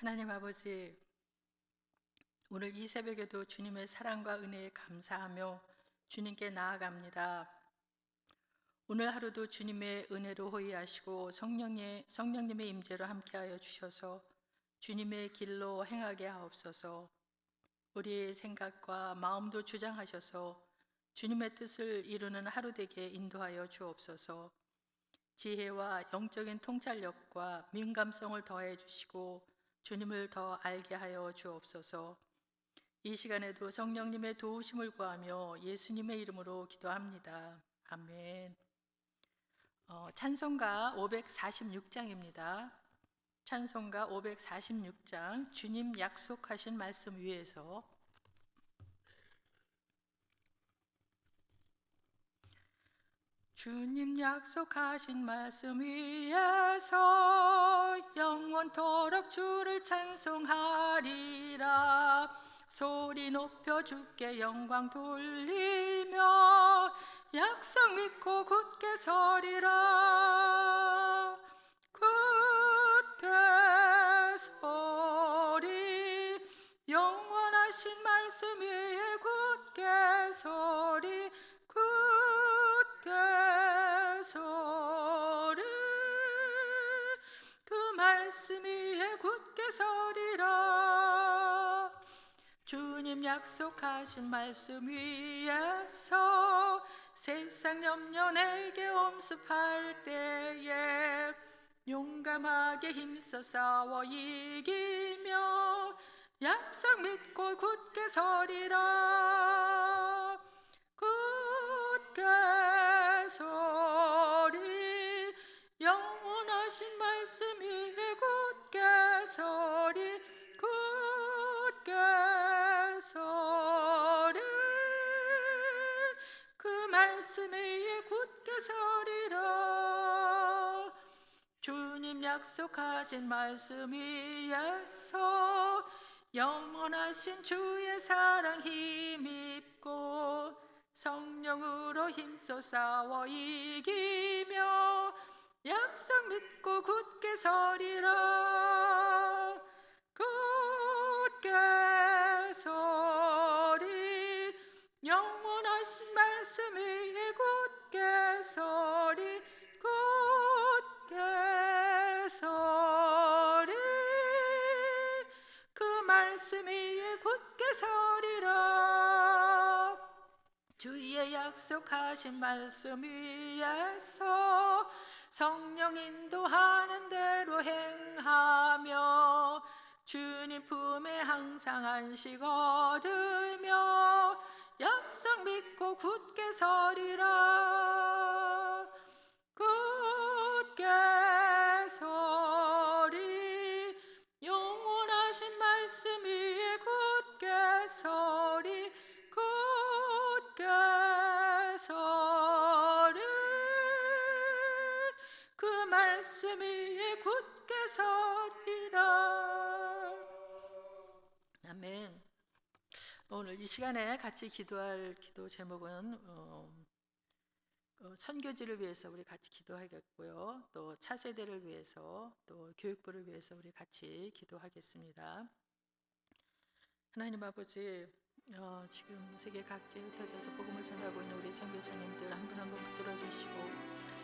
하나님 아버지, 오늘 이 새벽에도 주님의 사랑과 은혜에 감사하며 주님께 나아갑니다. 오늘 하루도 주님의 은혜로 호위하시고 성령님의 임재로 함께하여 주셔서 주님의 길로 행하게 하옵소서. 우리의 생각과 마음도 주장하셔서 주님의 뜻을 이루는 하루 되게 인도하여 주옵소서. 지혜와 영적인 통찰력과 민감성을 더해 주시고 주님을 더 알게 하여 주옵소서. 이 시간에도 성령님의 도우심을 구하며 예수님의 이름으로 기도합니다. 아멘. 찬송가 546장입니다. 찬송가 546장, 주님 약속하신 말씀 위에서. 주님 약속하신 말씀 위에서 영원토록 주를 찬송하리라. 소리 높여 주께 영광 돌리며 약속 믿고 굳게 서리라. 굳게 서리, 영원하신 말씀 위에 굳게 서리. 굳게 서리, 그 말씀 위에 굳게 서리라. 주님 약속하신 말씀 위에서 세상 염려 내게 엄습할 때에 용감하게 힘써 싸워 이기며 약속 믿고 굳게 서리라. 굳게 서리, 영원하신 말씀 위에 굳게 서리. 굳게 서리, 그 말씀 위에 굳게 서리라. 주님 약속하신 말씀 위에서 영원하신 주의 사랑 힘입고 성령으로 힘써 싸워 이기며 약속 믿고 굳게 서리라. 굳게 서리, 영원하신 말씀 위에 굳게 서리. 굳게 서리, 그 말씀 위에 굳게 서리라. 주의 약속하신 말씀 위에서 성령 인도하는 대로 행하며 주님 품에 항상 안식 얻으며 약속 믿고 굳게 서리라. 굳게 서리, 영원하신 말씀 위에 굳게 서리. 굳게 서리, 그 말씀 위에 굳게 서리라. 아멘. 오늘 이 시간에 같이 기도할 기도 제목은 선교지를 위해서 우리 같이 기도하겠고요. 또 차세대를 위해서, 또 교육부를 위해서 우리 같이 기도하겠습니다. 하나님 아버지, 지금 세계 각지에 흩어져서 복음을 전하고 있는 우리 선교사님들 한 분 한 분 붙들어 주시고,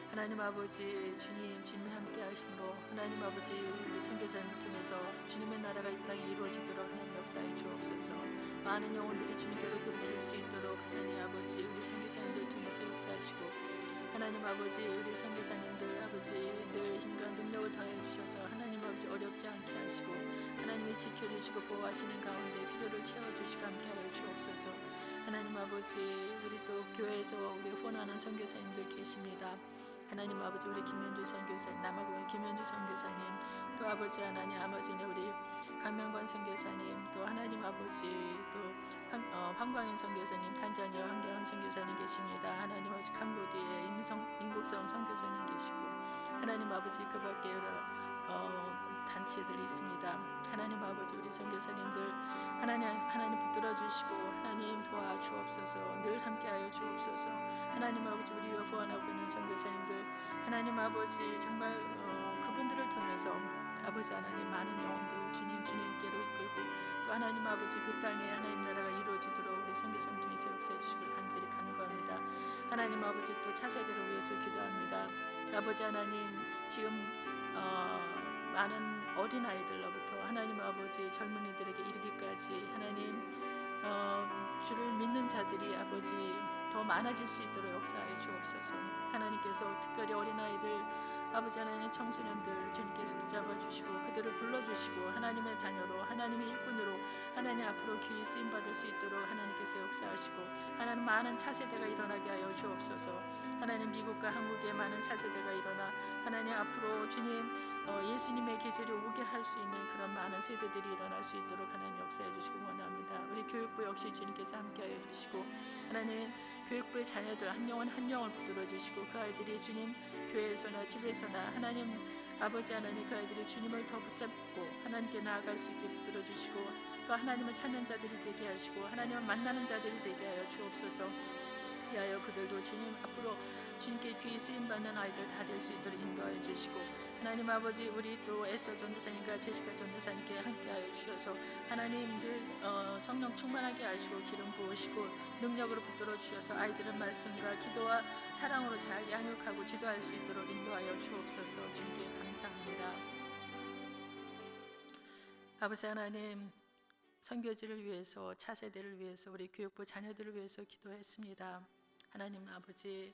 하나님 아버지, 주님이 함께 하심으로 하나님 아버지, 우리 선교사님을 통해서 주님의 나라가 이 땅에 이루어지도록 하나님 역사해 주옵소서. 많은 영혼들이 주님께로 돌이킬 수 있도록 하나님 아버지, 우리 선교사님들 통해서 역사하시고, 하나님 아버지, 우리 선교사님들 아버지 늘 힘과 능력을 더해 주셔서 하나님 아버지 어렵지 않게 하시고 하나님이 지켜주시고 보호하시는 가운데 필요를 채워주시고 함께하여 주옵소서. 하나님 아버지, 우리 또 교회에서 우리 후원하는 선교사님들 계십니다. 하나님 아버지, 우리 김현주 선교사님, 남아공의 김현주 선교사님, 또 아버지 하나님 아버지는 우리 강명관 선교사님, 또 하나님 아버지, 또 황광인 선교사님, 탄자니아 황경환 선교사님 계십니다. 하나님 아버지, 캄보디아의 임국성 선교사님 계시고, 하나님 아버지, 그 밖에 여러 단체들이 있습니다. 하나님 아버지, 우리 선교사님들 하나님 붙들어 주시고 하나님 도와주옵소서. 늘 함께하여 주옵소서. 하나님 아버지, 우리가 후원하고 있는 선교사님들 하나님 아버지, 정말 그분들을 통해서 아버지 하나님 많은 영혼들 주님께로 이끌고 또 하나님 아버지 그 땅에 하나님 나라가 이루어지도록 우리 선교사님 통해서 역사해 주시길 간절히 간구합니다. 하나님 아버지 또 차세대를 위해서 기도합니다. 아버지 하나님 지금 많은 어린아이들로부터 하나님 아버지 젊은이들에게 이르기까지 하나님 주를 믿는 자들이 아버지 더 많아질 수 있도록 역사하여 주옵소서. 하나님께서 특별히 어린아이들 아버지 하나님 청소년들 주님께서 붙잡아 주시고 그들을 불러주시고 하나님의 자녀로 하나님의 일꾼으로 하나님 앞으로 귀히 쓰임받을 수 있도록 하나님께서 역사하시고 하나님 많은 차세대가 일어나게 하여 주옵소서. 하나님 미국과 한국에 많은 차세대가 일어나 하나님 앞으로 주님 예수님의 계절이 오게 할 수 있는 그런 많은 세대들이 일어날 수 있도록 하나님 역사해 주시고 원합니다. 우리 교육부 역시 주님께서 함께하여 주시고 하나님 교육부의 자녀들 한 영혼 한 영혼 붙들어 주시고 그 아이들이 주님 교회에서나 집에서나 하나님 아버지 하나님 그 아이들이 주님을 더 붙잡고 하나님께 나아갈 수 있게 붙들어 주시고 또 하나님을 찾는 자들이 되게 하시고 하나님을 만나는 자들이 되게 하여 주옵소서. 그리하여 그들도 주님 앞으로 주님께 귀히 쓰임받는 아이들 다 될 수 있도록 인도하여 주시고 하나님 아버지 우리 또 에스더 전도사님과 제시카 전도사님께 함께하여 주셔서 하나님 늘 성령 충만하게 하시고 기름 부으시고 능력으로 붙들어 주셔서 아이들의 말씀과 기도와 사랑으로 잘 양육하고 지도할 수 있도록 인도하여 주옵소서. 주님께 감사합니다. 아버지 하나님 선교지를 위해서 차세대를 위해서 우리 교육부 자녀들을 위해서 기도했습니다. 하나님 아버지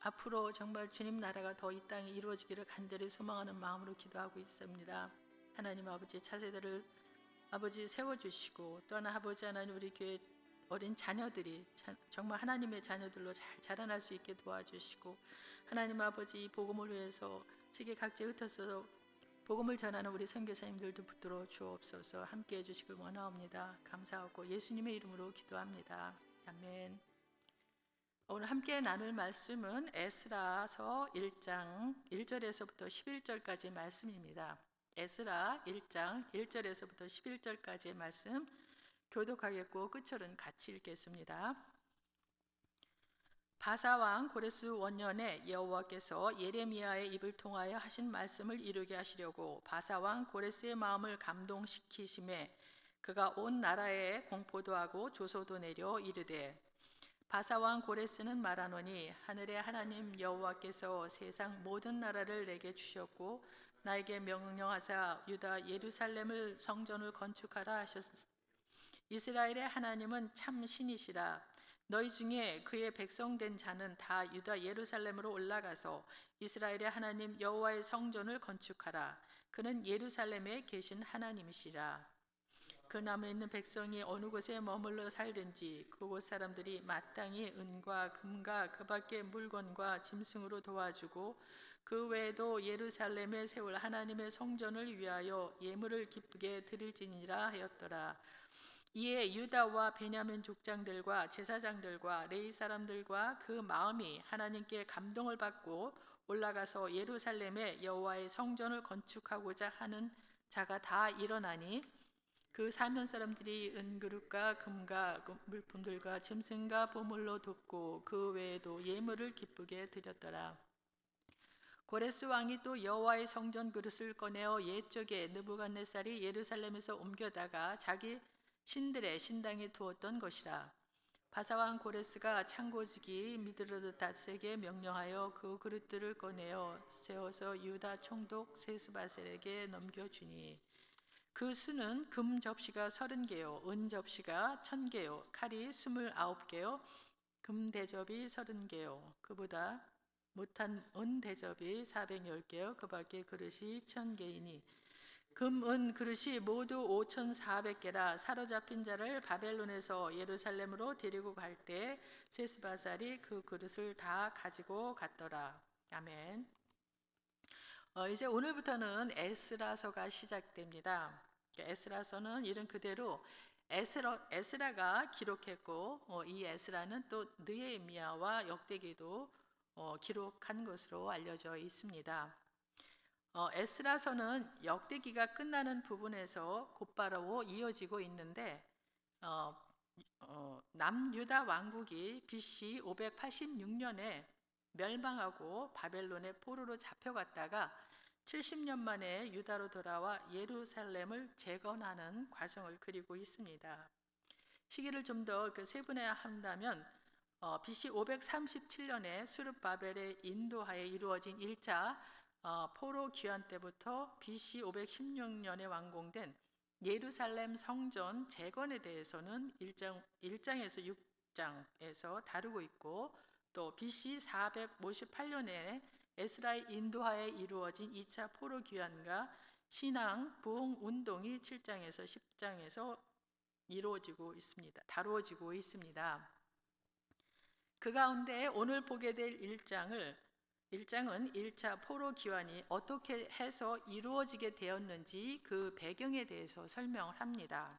앞으로 정말 주님 나라가 더 이 땅에 이루어지기를 간절히 소망하는 마음으로 기도하고 있습니다. 하나님 아버지 차세대를 아버지 세워주시고 또한 아버지 하나님 우리 교회 어린 자녀들이 정말 하나님의 자녀들로 잘 자라날 수 있게 도와주시고 하나님 아버지 이 복음을 위해서 세계 각지에 흩어져서 복음을 전하는 우리 선교사님들도 붙들어 주옵소서. 함께해 주시길 원하옵니다. 감사하고 예수님의 이름으로 기도합니다. 아멘. 오늘 함께 나눌 말씀은 에스라서 1장 1절에서부터 11절까지의 말씀입니다. 에스라 1장 1절에서부터 11절까지의 말씀 교독하겠고 끝절은 같이 읽겠습니다. 바사왕 고레스 원년에 여호와께서 예레미야의 입을 통하여 하신 말씀을 이루게 하시려고 바사왕 고레스의 마음을 감동시키심에 그가 온 나라에 공포도 하고 조소도 내려 이르되 바사왕 고레스는 말하노니 하늘의 하나님 여호와께서 세상 모든 나라를 내게 주셨고 나에게 명령하사 유다 예루살렘을 성전을 건축하라 하셨으니 이스라엘의 하나님은 참 신이시라. 너희 중에 그의 백성된 자는 다 유다 예루살렘으로 올라가서 이스라엘의 하나님 여호와의 성전을 건축하라. 그는 예루살렘에 계신 하나님이시라. 그 남에 있는 백성이 어느 곳에 머물러 살든지 그곳 사람들이 마땅히 은과 금과 그 밖의 물건과 짐승으로 도와주고 그 외에도 예루살렘에 세울 하나님의 성전을 위하여 예물을 기쁘게 드릴지니라 하였더라. 이에 유다와 베냐민 족장들과 제사장들과 레위 사람들과 그 마음이 하나님께 감동을 받고 올라가서 예루살렘에 여호와의 성전을 건축하고자 하는 자가 다 일어나니 그 사면 사람들이 은그릇과 금과 물품들과 짐승과 보물로 돕고 그 외에도 예물을 기쁘게 드렸더라. 고레스 왕이 또 여호와의 성전 그릇을 꺼내어 옛적에 느부갓네살이 예루살렘에서 옮겨다가 자기 신들의 신당에 두었던 것이라. 바사왕 고레스가 창고지기 미드르닷에게 명령하여 그 그릇들을 꺼내어 세워서 유다 총독 세스바셀에게 넘겨주니 그 수는 금 접시가 30개요 은 접시가 1000개요 칼이 29개요 금 대접이 30개요 그보다 못한 은 대접이 410개요 그 밖에 그릇이 1000개이니 금, 은 그릇이 모두 5400개라. 사로잡힌 자를 바벨론에서 예루살렘으로 데리고 갈 때 세스바살이 그 그릇을 다 가지고 갔더라. 아멘. 이제 오늘부터는 에스라서가 시작됩니다. 에스라서는 이름 그대로 에스라가 기록했고 이 에스라는 또 느헤미야와 역대기도 기록한 것으로 알려져 있습니다. 에스라서는 역대기가 끝나는 부분에서 곧바로 이어지고 있는데 남유다 왕국이 BC 586년에 멸망하고 바벨론의 포로로 잡혀갔다가 70년 만에 유다로 돌아와 예루살렘을 재건하는 과정을 그리고 있습니다. 시기를 좀 더 세분화한다면 BC 537년에 수르바벨의 인도하에 이루어진 1차 포로 귀환 때부터 BC 516년에 완공된 예루살렘 성전 재건에 대해서는 1장에서 6장에서 다루고 있고, 또 BC 458년에 에스라의 인도하에 이루어진 2차 포로 귀환과 신앙 부흥 운동이 7장에서 10장에서 이루어지고 있습니다. 다루어지고 있습니다. 그 가운데 오늘 보게 될 1장은 1차 포로 귀환이 어떻게 해서 이루어지게 되었는지 그 배경에 대해서 설명을 합니다.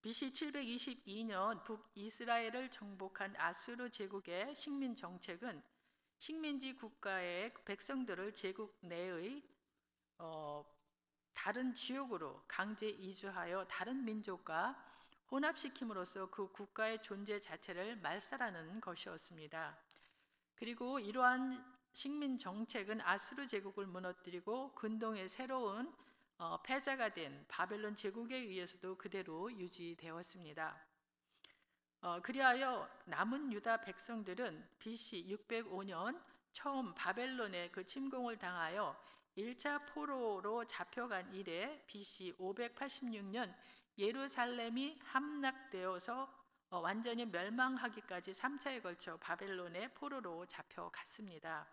BC 722년 북이스라엘을 정복한 아수르 제국의 식민 정책은 식민지 국가의 백성들을 제국 내의 다른 지역으로 강제 이주하여 다른 민족과 혼합시킴으로써 그 국가의 존재 자체를 말살하는 것이었습니다. 그리고 이러한 식민 정책은 아수르 제국을 무너뜨리고 근동의 새로운 패자가 된 바벨론 제국에 의해서도 그대로 유지되었습니다. 그리하여 남은 유다 백성들은 BC 605년 처음 바벨론의 그 침공을 당하여 1차 포로로 잡혀간 이래 BC 586년 예루살렘이 함락되어서 완전히 멸망하기까지 3차에 걸쳐 바벨론의 포로로 잡혀갔습니다.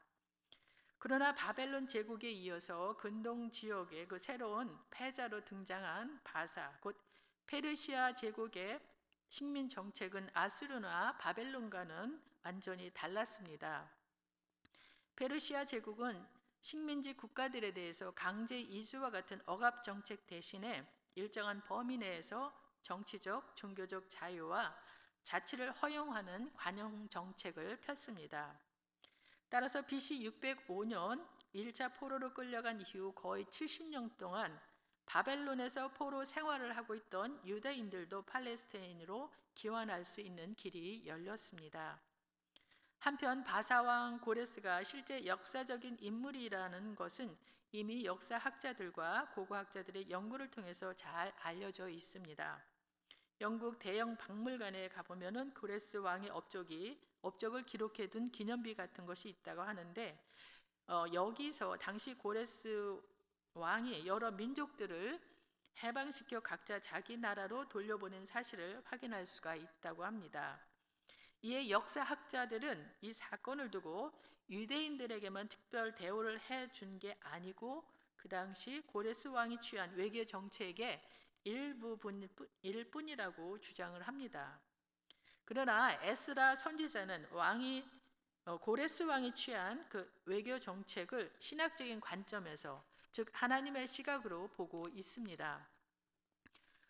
그러나 바벨론 제국에 이어서 근동 지역의 그 새로운 패자로 등장한 바사, 곧 페르시아 제국의 식민 정책은 아수르나 바벨론과는 완전히 달랐습니다. 페르시아 제국은 식민지 국가들에 대해서 강제 이주와 같은 억압 정책 대신에 일정한 범위 내에서 정치적, 종교적 자유와 자치를 허용하는 관용 정책을 폈습니다. 따라서 BC 605년 1차 포로로 끌려간 이후 거의 70년 동안 바벨론에서 포로 생활을 하고 있던 유대인들도 팔레스타인으로 귀환할 수 있는 길이 열렸습니다. 한편 바사왕 고레스가 실제 역사적인 인물이라는 것은 이미 역사학자들과 고고학자들의 연구를 통해서 잘 알려져 있습니다. 영국 대형 박물관에 가보면은 고레스 왕의 업적을 기록해둔 기념비 같은 것이 있다고 하는데, 여기서 당시 고레스 왕이 여러 민족들을 해방시켜 각자 자기 나라로 돌려보낸 사실을 확인할 수가 있다고 합니다. 이에 역사학자들은 이 사건을 두고 유대인들에게만 특별 대우를 해준 게 아니고 그 당시 고레스 왕이 취한 외교 정책의 일부일 뿐이라고 주장을 합니다. 그러나 에스라 선지자는 고레스 왕이 취한 그 외교 정책을 신학적인 관점에서, 즉 하나님의 시각으로 보고 있습니다.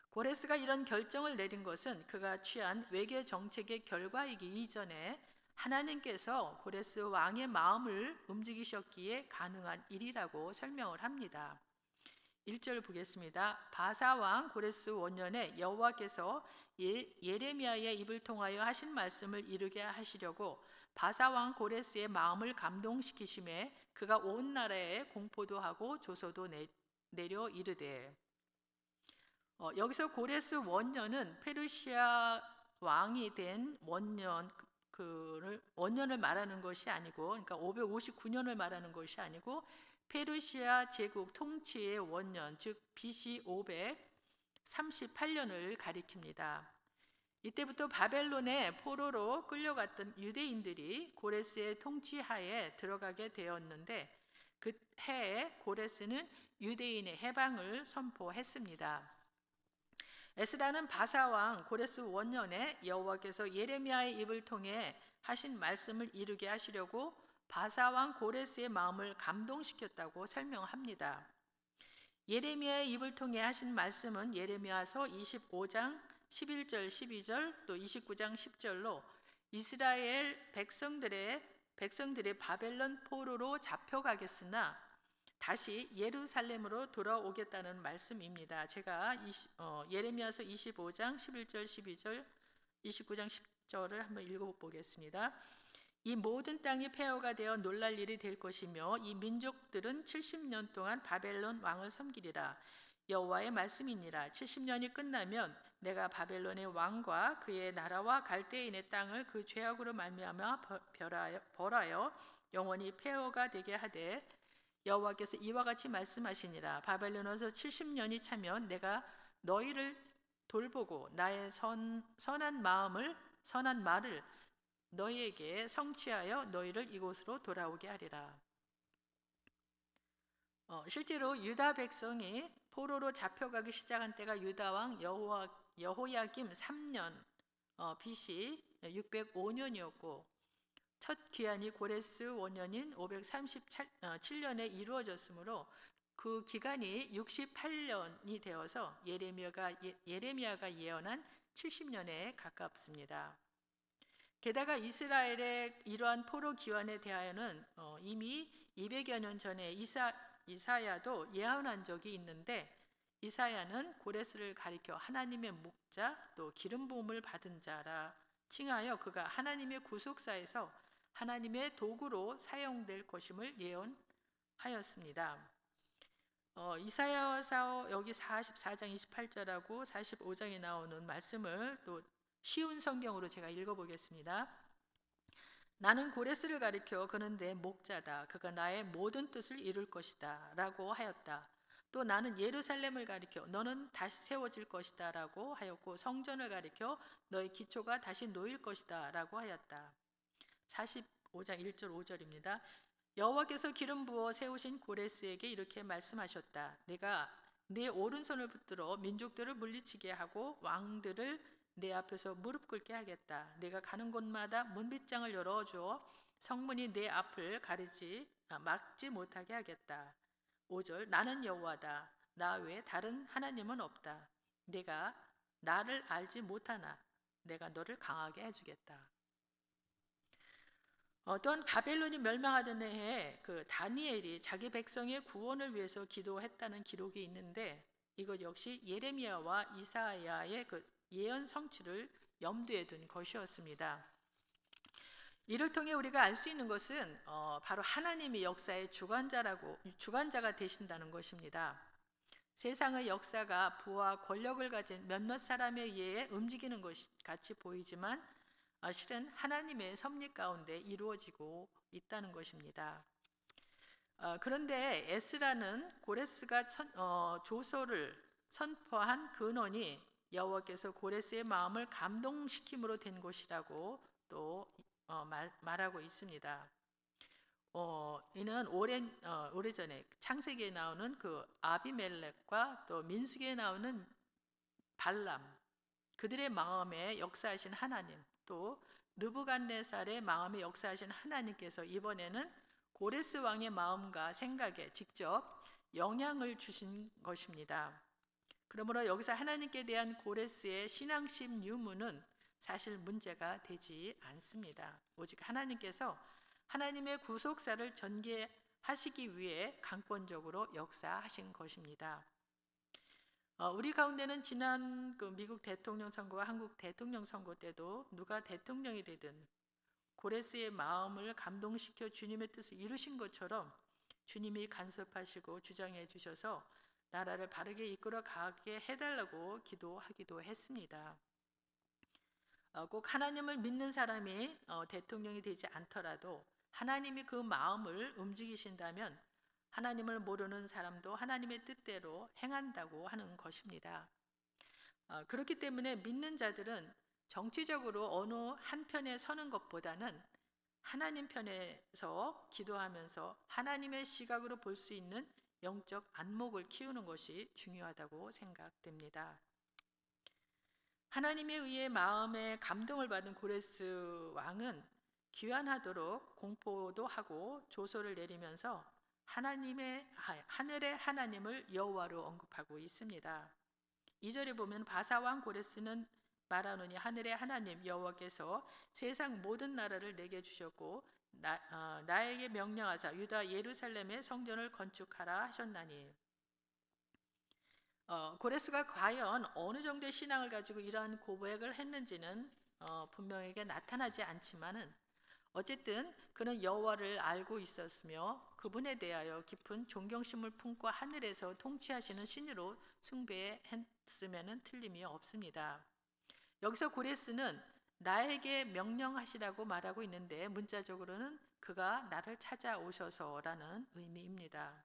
고레스가 이런 결정을 내린 것은 그가 취한 외교 정책의 결과이기 이전에 하나님께서 고레스 왕의 마음을 움직이셨기에 가능한 일이라고 설명을 합니다. 1절 보겠습니다. 바사 왕 고레스 원년에 여호와께서 예레미야의 입을 통하여 하신 말씀을 이루게 하시려고 바사 왕 고레스의 마음을 감동시키심에 그가 온 나라에 공포도 하고 조서도 내려 이르되. 여기서 고레스 원년은 페르시아 왕이 된 원년을 말하는 것이 아니고, 그러니까 559년을 말하는 것이 아니고 페르시아 제국 통치의 원년, 즉 BC 538년을 가리킵니다. 이때부터 바벨론의 포로로 끌려갔던 유대인들이 고레스의 통치하에 들어가게 되었는데, 그 해에 고레스는 유대인의 해방을 선포했습니다. 에스라는 바사왕 고레스 원년에 여호와께서 예레미야의 입을 통해 하신 말씀을 이루게 하시려고 바사왕 고레스의 마음을 감동시켰다고 설명합니다. 예레미야의 입을 통해 하신 말씀은 예레미야서 25장 11절 12절 또 29장 10절로 이스라엘 백성들의 바벨론 포로로 잡혀가겠으나 다시 예루살렘으로 돌아오겠다는 말씀입니다. 제가 예레미야서 25장 11절 12절 29장 10절을 한번 읽어보겠습니다. 이 모든 땅이 폐허가 되어 놀랄 일이 될 것이며 이 민족들은 70년 동안 바벨론 왕을 섬기리라. 여호와의 말씀이니라. 70년이 끝나면 내가 바벨론의 왕과 그의 나라와 갈대인의 땅을 그 죄악으로 말미암아 벌하여 영원히 폐허가 되게 하되 여호와께서 이와 같이 말씀하시니라. 바벨론에서 70년이 차면 내가 너희를 돌보고 나의 선한 말을 너희에게 성취하여 너희를 이곳으로 돌아오게 하리라. 실제로 유다 백성이 포로로 잡혀가기 시작한 때가 유다 왕 여호야김 3년 BC 605년이었고 첫 귀환이 고레스 원년인 537년에 이루어졌으므로 그 기간이 68년이 되어서 예레미야가 예언한 70년에 가깝습니다. 게다가 이스라엘의 이러한 포로 기환에 대하여는 이미 200여 년 전에 이사야도 예언한 적이 있는데 이사야는 고레스를 가리켜 하나님의 목자 또 기름 부음을 받은 자라 칭하여 그가 하나님의 구속사에서 하나님의 도구로 사용될 것임을 예언하였습니다. 이사야서 여기 44장 28절하고 45장에 나오는 말씀을 또 쉬운 성경으로 제가 읽어보겠습니다. 나는 고레스를 가리켜 그는 내 목자다. 그가 나의 모든 뜻을 이룰 것이다 라고 하였다. 또 나는 예루살렘을 가리켜 너는 다시 세워질 것이다 라고 하였고 성전을 가리켜 너의 기초가 다시 놓일 것이다 라고 하였다. 45장 1절 5절입니다. 여호와께서 기름 부어 세우신 고레스에게 이렇게 말씀하셨다. 내가 네 오른손을 붙들어 민족들을 물리치게 하고 왕들을 내 앞에서 무릎 꿇게 하겠다. 내가 가는 곳마다 문빗장을 열어주어 성문이 내 앞을 막지 못하게 하겠다. 5절 나는 여호와다. 나 외에 다른 하나님은 없다. 내가 나를 알지 못하나 내가 너를 강하게 해주겠다. 또한 바벨론이 멸망하던 해에 그 다니엘이 자기 백성의 구원을 위해서 기도했다는 기록이 있는데 이것 역시 예레미야와 이사야의 그 예언 성취를 염두에 둔 것이었습니다. 이를 통해 우리가 알 수 있는 것은 바로 하나님이 역사의 주관자가 되신다는 것입니다. 세상의 역사가 부와 권력을 가진 몇몇 사람에 의해 움직이는 것 같이 보이지만 실은 하나님의 섭리 가운데 이루어지고 있다는 것입니다. 그런데 에스라는 고레스가 조서를 선포한 근원이 여호와께서 고레스의 마음을 감동시킴으로 된 것이라고 또 말하고 있습니다. 이는 오래전에 창세기에 나오는 그 아비멜렉과 또 민수기에 나오는 발람 그들의 마음에 역사하신 하나님 또 느부갓네살의 마음에 역사하신 하나님께서 이번에는 고레스 왕의 마음과 생각에 직접 영향을 주신 것입니다. 그러므로 여기서 하나님께 대한 고레스의 신앙심 유무는 사실 문제가 되지 않습니다. 오직 하나님께서 하나님의 구속사를 전개하시기 위해 강권적으로 역사하신 것입니다. 우리 가운데는 지난 그 미국 대통령 선거와 한국 대통령 선거 때도 누가 대통령이 되든 고레스의 마음을 감동시켜 주님의 뜻을 이루신 것처럼 주님이 간섭하시고 주장해 주셔서 나라를 바르게 이끌어 가게 해달라고 기도하기도 했습니다. 꼭 하나님을 믿는 사람이 대통령이 되지 않더라도 하나님이 그 마음을 움직이신다면 하나님을 모르는 사람도 하나님의 뜻대로 행한다고 하는 것입니다. 그렇기 때문에 믿는 자들은 정치적으로 어느 한편에 서는 것보다는 하나님 편에서 기도하면서 하나님의 시각으로 볼 수 있는 영적 안목을 키우는 것이 중요하다고 생각됩니다. 하나님에 의해 마음에 감동을 받은 고레스 왕은 귀환하도록 공포도 하고 조서를 내리면서 하늘의 하나님을 여호와로 언급하고 있습니다. 2절에 보면 바사왕 고레스는 말하노니 하늘의 하나님 여호와께서 세상 모든 나라를 내게 주셨고 나에게 명령하사 유다 예루살렘의 성전을 건축하라 하셨나니 고레스가 과연 어느 정도의 신앙을 가지고 이러한 고백을 했는지는 분명하게 나타나지 않지만은 어쨌든 그는 여호와를 알고 있었으며 그분에 대하여 깊은 존경심을 품고 하늘에서 통치하시는 신으로 숭배했음에는 틀림이 없습니다. 여기서 고레스는 나에게 명령하시라고 말하고 있는데 문자적으로는 그가 나를 찾아오셔서라는 의미입니다.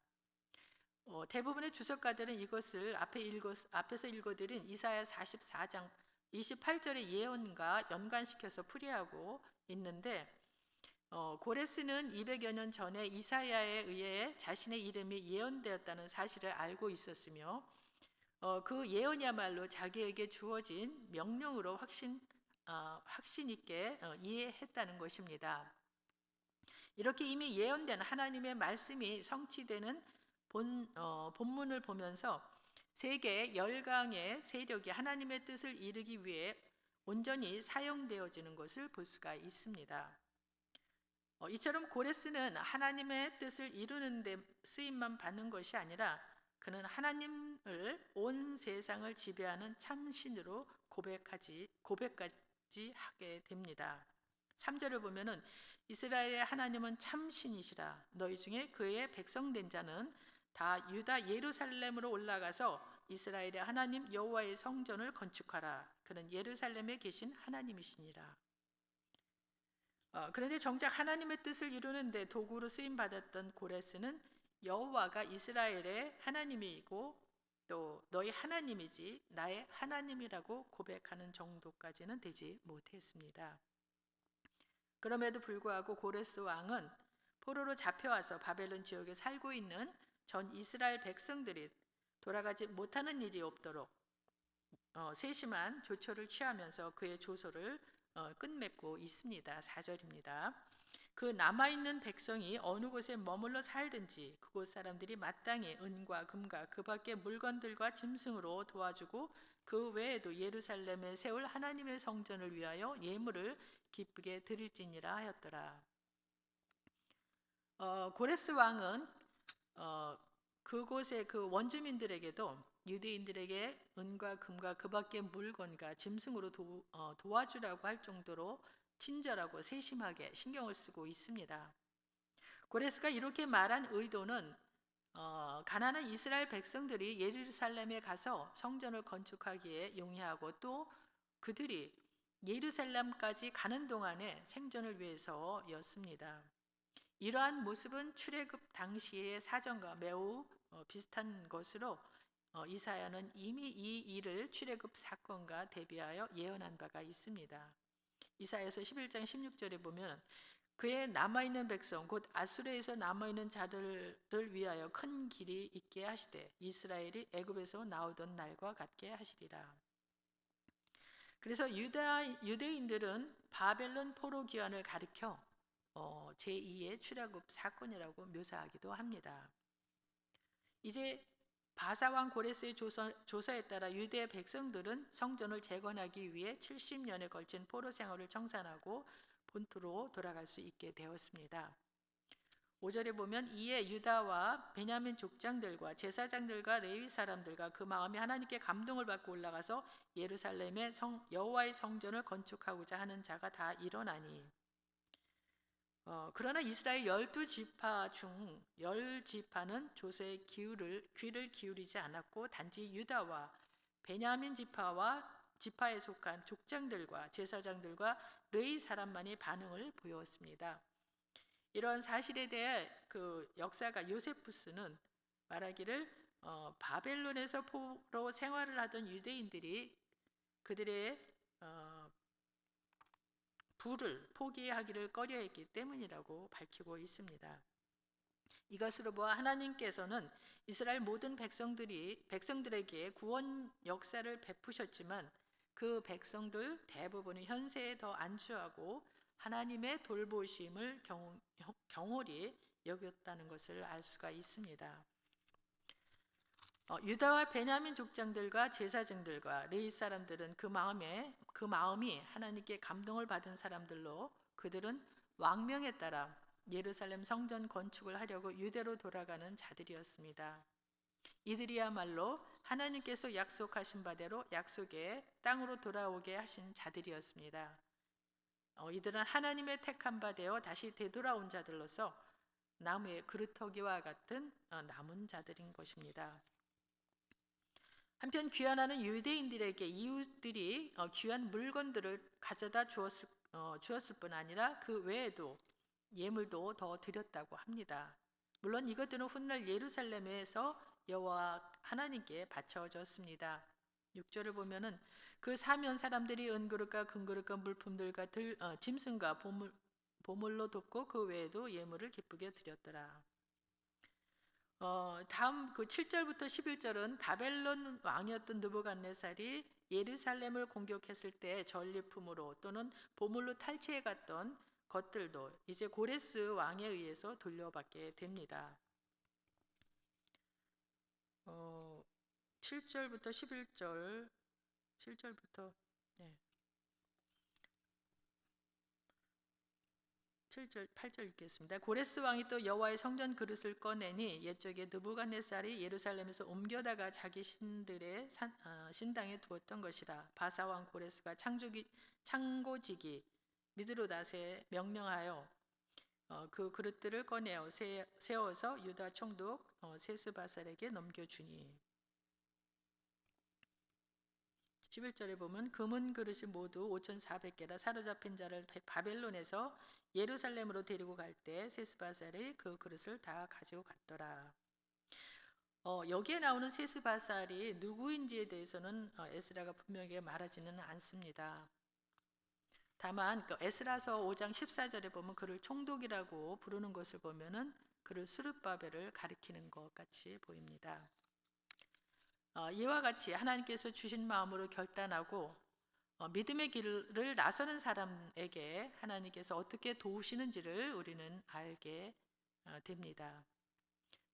대부분의 주석가들은 이것을 앞에서 읽어드린 이사야 44장 28절의 예언과 연관시켜서 풀이하고 있는데 고레스는 200여 년 전에 이사야에 의해 자신의 이름이 예언되었다는 사실을 알고 있었으며 그 예언이야말로 자기에게 주어진 명령으로 확신 있게 이해했다는 것입니다. 이렇게 이미 예언된 하나님의 말씀이 성취되는 본문을 보면서 세계 열강의 세력이 하나님의 뜻을 이루기 위해 온전히 사용되어지는 것을 볼 수가 있습니다. 이처럼 고레스는 하나님의 뜻을 이루는 데 쓰임만 받는 것이 아니라 그는 하나님을 온 세상을 지배하는 참신으로 고백까지 하게 됩니다. 3절을 보면은 이스라엘의 하나님은 참신이시라. 너희 중에 그의 백성된 자는 다 유다 예루살렘으로 올라가서 이스라엘의 하나님 여호와의 성전을 건축하라. 그는 예루살렘에 계신 하나님이시니라. 그런데 정작 하나님의 뜻을 이루는데 도구로 쓰임 받았던 고레스는 여호와가 이스라엘의 하나님이고 또 너희 하나님이지 나의 하나님이라고 고백하는 정도까지는 되지 못했습니다. 그럼에도 불구하고 고레스 왕은 포로로 잡혀와서 바벨론 지역에 살고 있는 전 이스라엘 백성들이 돌아가지 못하는 일이 없도록 세심한 조처를 취하면서 그의 조소를 끝맺고 있습니다. 4절입니다. 그 남아있는 백성이 어느 곳에 머물러 살든지 그곳 사람들이 마땅히 은과 금과 그 밖의 물건들과 짐승으로 도와주고 그 외에도 예루살렘에 세울 하나님의 성전을 위하여 예물을 기쁘게 드릴지니라 하였더라. 고레스 왕은 그곳의 그 원주민들에게도 유대인들에게 은과 금과 그 밖의 물건과 짐승으로 도와주라고 할 정도로 친절하고 세심하게 신경을 쓰고 있습니다. 고레스가 이렇게 말한 의도는 가난한 이스라엘 백성들이 예루살렘에 가서 성전을 건축하기에 용이하고 또 그들이 예루살렘까지 가는 동안에 생존을 위해서였습니다. 이러한 모습은 출애굽 당시의 사정과 매우 비슷한 것으로 이사야는 이미 이 일을 출애굽 사건과 대비하여 예언한 바가 있습니다. 이사야서 11장 16절에 보면 그의 남아있는 백성 곧 아수르에서 남아있는 자들을 위하여 큰 길이 있게 하시되 이스라엘이 애굽에서 나오던 날과 같게 하시리라. 그래서 유대인들은 바벨론 포로 귀환을 가리켜 제2의 출애굽 사건이라고 묘사하기도 합니다. 이제 바사왕 고레스의 조서에 따라 유대 백성들은 성전을 재건하기 위해 70년에 걸친 포로 생활을 청산하고 본토로 돌아갈 수 있게 되었습니다. 5절에 보면 이에 유다와 베냐민 족장들과 제사장들과 레위 사람들과 그 마음이 하나님께 감동을 받고 올라가서 예루살렘에 여호와의 성전을 건축하고자 하는 자가 다 일어나니 그러나 이스라엘 12지파 중 10지파는 조서의 귀를 기울이지 않았고 단지 유다와 베냐민 지파에 속한 족장들과 제사장들과 레위 사람만이 반응을 보였습니다. 이런 사실에 대해 그 역사가 요세푸스는 말하기를 바벨론에서 포로 생활을 하던 유대인들이 그들의 부를 포기하기를 꺼려했기 때문이라고 밝히고 있습니다. 이것으로 보아 하나님께서는 이스라엘 모든 백성들에게 구원 역사를 베푸셨지만 그 백성들 대부분은 현세에 더 안주하고 하나님의 돌보심을 경홀히 여겼다는 것을 알 수가 있습니다. 유다와 베냐민 족장들과 제사장들과 레위 사람들은 그 마음이 하나님께 감동을 받은 사람들로 그들은 왕명에 따라 예루살렘 성전 건축을 하려고 유대로 돌아가는 자들이었습니다. 이들이야말로 하나님께서 약속하신 바대로 약속의 땅으로 돌아오게 하신 자들이었습니다. 이들은 하나님의 택한 바 되어 다시 되돌아온 자들로서 나무의 그루터기와 같은 남은 자들인 것입니다. 한편 귀환하는 유대인들에게 이웃들이 귀한 물건들을 가져다 주었을 뿐 아니라 그 외에도 예물도 더 드렸다고 합니다. 물론 이것들은 훗날 예루살렘에서 여호와 하나님께 바쳐졌습니다. 6절을 보면은 그 사면 사람들이 은그릇과 금그릇과 물품들과 짐승과 보물로 돕고 그 외에도 예물을 기쁘게 드렸더라. 다음 그 7절부터 11절은 바벨론 왕이었던 느부갓네살이 예루살렘을 공격했을 때 전리품으로 또는 보물로 탈취해 갔던 것들도 이제 고레스 왕에 의해서 돌려받게 됩니다. 7절부터 11절, 7절부터 7절, 8절 읽겠습니다. 고레스 왕이 또 여호와의 성전 그릇을 꺼내니 옛적에 느부갓네살이 예루살렘에서 옮겨다가 자기 신들의 신당에 두었던 것이라. 바사 왕 고레스가 창고지기 미드로닷에 명령하여 그 그릇들을 꺼내어 세워서 유다 총독 세스바살에게 넘겨주니. 11절에 보면 금은 그릇이 모두 5,400개라 사로잡힌 자를 바벨론에서 예루살렘으로 데리고 갈 때 세스바살이 그 그릇을 다 가지고 갔더라. 여기에 나오는 세스바살이 누구인지에 대해서는 에스라가 분명하게 말하지는 않습니다. 다만 에스라서 5장 14절에 보면 그를 총독이라고 부르는 것을 보면은 그를 스룹바벨을 가리키는 것 같이 보입니다. 이와 같이 하나님께서 주신 마음으로 결단하고 믿음의 길을 나서는 사람에게 하나님께서 어떻게 도우시는지를 우리는 알게 됩니다.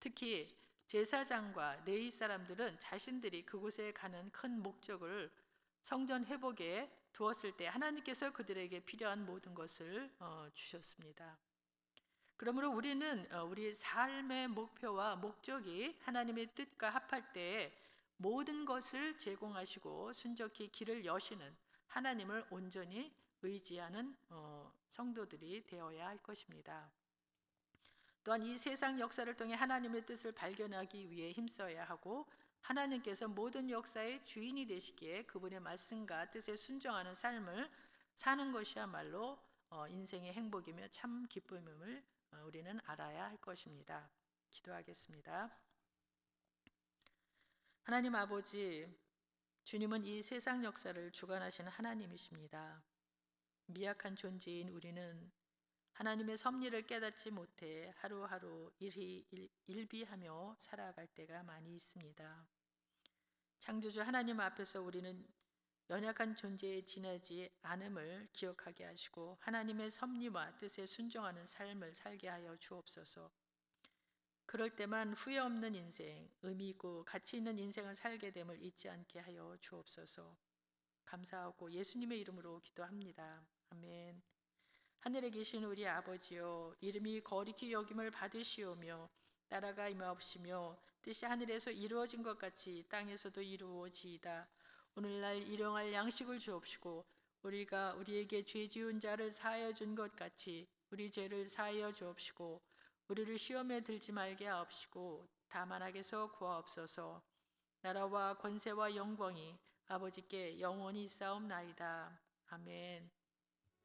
특히 제사장과 레위 사람들은 자신들이 그곳에 가는 큰 목적을 성전 회복에 두었을 때 하나님께서 그들에게 필요한 모든 것을 주셨습니다. 그러므로 우리는 우리 삶의 목표와 목적이 하나님의 뜻과 합할 때에 모든 것을 제공하시고 순적히 길을 여시는 하나님을 온전히 의지하는 성도들이 되어야 할 것입니다. 또한 이 세상 역사를 통해 하나님의 뜻을 발견하기 위해 힘써야 하고 하나님께서 모든 역사의 주인이 되시기에 그분의 말씀과 뜻에 순종하는 삶을 사는 것이야말로 인생의 행복이며 참 기쁨임을 우리는 알아야 할 것입니다. 기도하겠습니다. 하나님 아버지, 주님은 이 세상 역사를 주관하시는 하나님이십니다. 미약한 존재인 우리는 하나님의 섭리를 깨닫지 못해 하루하루 일비하며 살아갈 때가 많이 있습니다. 창조주 하나님 앞에서 우리는 연약한 존재에 지나지 않음을 기억하게 하시고 하나님의 섭리와 뜻에 순종하는 삶을 살게 하여 주옵소서. 그럴 때만 후회 없는 인생, 의미 있고 가치 있는 인생을 살게 됨을 잊지 않게 하여 주옵소서. 감사하고 예수님의 이름으로 기도합니다. 아멘. 하늘에 계신 우리 아버지여, 이름이 거룩히 여김을 받으시오며 나라가 임하옵시며 뜻이 하늘에서 이루어진 것 같이 땅에서도 이루어지이다. 오늘날 일용할 양식을 주옵시고 우리가 우리에게 죄 지은 자를 사하여 준 것 같이 우리 죄를 사하여 주옵시고 우리를 시험에 들지 말게 하옵시고 다만 악에서 구하옵소서. 나라와 권세와 영광이 아버지께 영원히 있사옵나이다. 아멘.